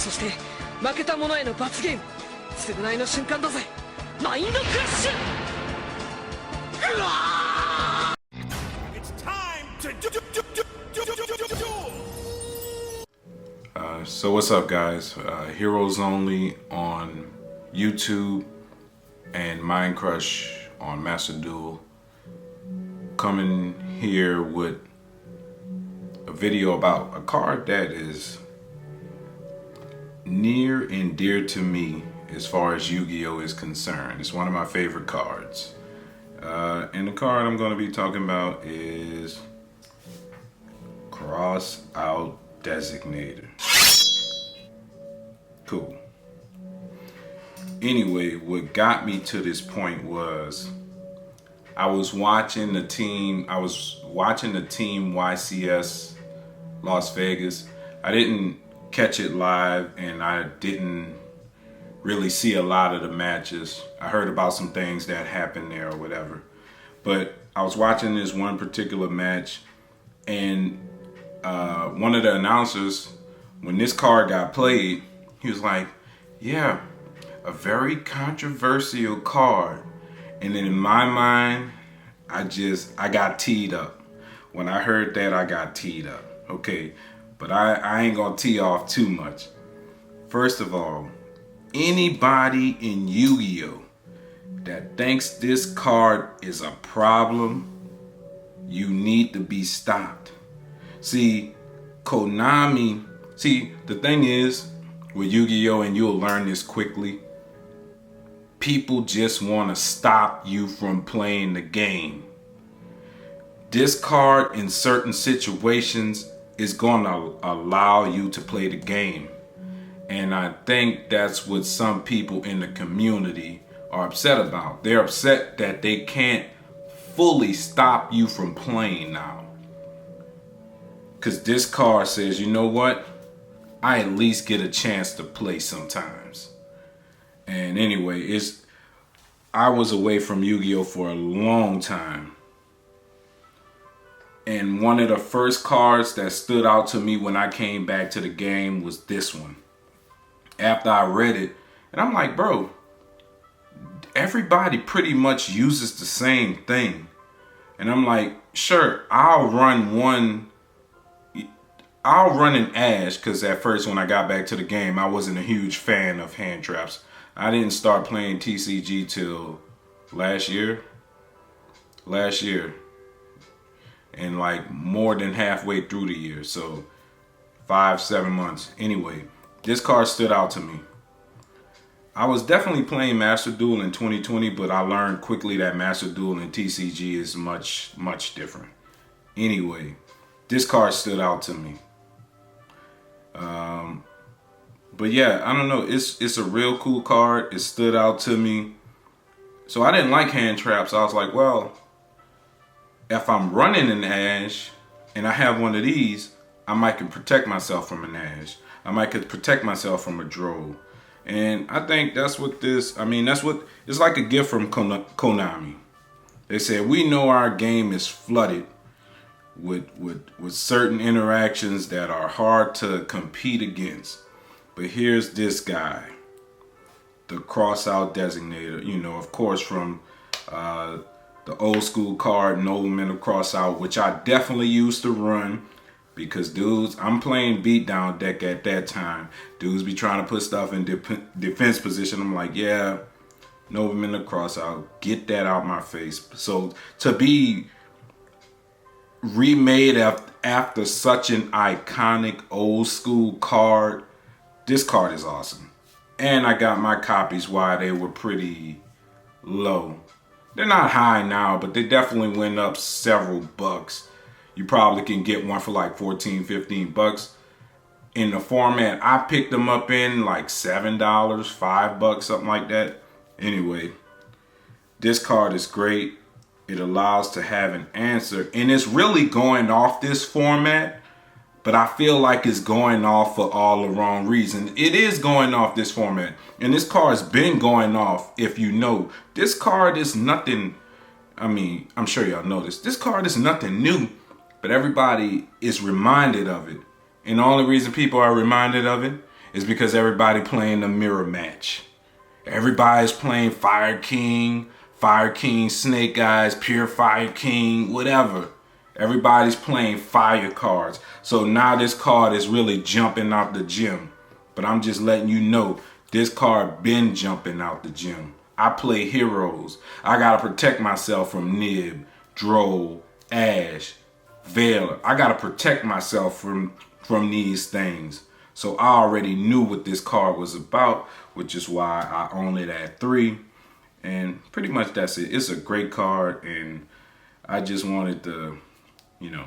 そして負けた者への罰ゲーム、償いの瞬間だぜ。マインドクラッシュ。うわSo what's up, guys? Heroes Only on YouTube and Mind Crush on Master Duel. Coming here with a video about a card that is near and dear to me as far as Yu-Gi-Oh is concerned. It's one of my favorite cards. And the card I'm going to be talking about is Crossout Designator. Cool. Anyway, what got me to this point was I was watching the team YCS Las Vegas. I didn't catch it live and I didn't really see a lot of the matches. I heard about some things that happened there or whatever. But I was watching this one particular match and one of the announcers, when this card got played, he was like, yeah, a very controversial card. And then in my mind, I got teed up. When I heard that, I got teed up. Okay, but I ain't gonna tee off too much. First of all, anybody in Yu-Gi-Oh that thinks this card is a problem, you need to be stopped. See, Konami, the thing is with Yu-Gi-Oh, and you'll learn this quickly, people just want to stop you from playing the game. This card in certain situations is going to allow you to play the game. And I think that's what some people in the community are upset about. They're upset that they can't fully stop you from playing now. Because this card says, you know what? I at least get a chance to play sometimes. And anyway, I was away from Yu-Gi-Oh for a long time. And one of the first cards that stood out to me when I came back to the game was this one. After I read it, and I'm like, bro, everybody pretty much uses the same thing. And I'm like, sure, I'll run an Ash, because at first when I got back to the game, I wasn't a huge fan of hand traps. I didn't start playing TCG till last year. And like more than halfway through the year. So 5-7 months. Anyway, this card stood out to me. I was definitely playing Master Duel in 2020, but I learned quickly that Master Duel and TCG is much, much different. Anyway, this card stood out to me. But yeah, I don't know. It's a real cool card. It stood out to me. So I didn't like hand traps. I was like, well, if I'm running an Ash and I have one of these, I might can protect myself from an Ash. I might could protect myself from a Droll. And I think that's what it's like a gift from Konami. They said, we know our game is flooded with certain interactions that are hard to compete against. But here's this guy, the Crossout Designator, you know, of course from the old school card, Nobleman Crossout, which I definitely used to run because dudes, I'm playing beatdown deck at that time. Dudes be trying to put stuff in defense position. I'm like, yeah, Nobleman Crossout, get that out my face. So to be remade after such an iconic old school card, this card is awesome. And I got my copies while they were pretty low. They're not high now, but they definitely went up several bucks. You probably can get one for like 14, 15 bucks. In the format I picked them up in, like $7, $5, something like that. Anyway, this card is great. It allows to have an answer, and it's really going off this format, but I feel like it's going off for all the wrong reasons. It is going off this format, and this card's been going off. If you know, this card is nothing, I mean, I'm sure y'all know this. This card is nothing new, but everybody is reminded of it. And the only reason people are reminded of it is because everybody playing the mirror match. Everybody's playing Fire King, Snake Eyes, Pure Fire King, whatever. Everybody's playing fire cards. So now this card is really jumping out the gym. But I'm just letting you know, this card been jumping out the gym. I play heroes. I gotta protect myself from Nib, Droll, Ash, Veiler. I gotta protect myself from these things. So I already knew what this card was about, which is why I own it at 3. And pretty much that's it. It's a great card, and I just wanted to, you know,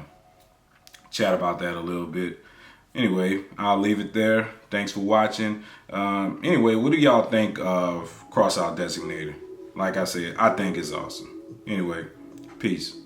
chat about that a little bit. Anyway, I'll leave it there. Thanks for watching. Anyway, what do y'all think of Crossout Designator? Like I said, I think it's awesome. Anyway, peace.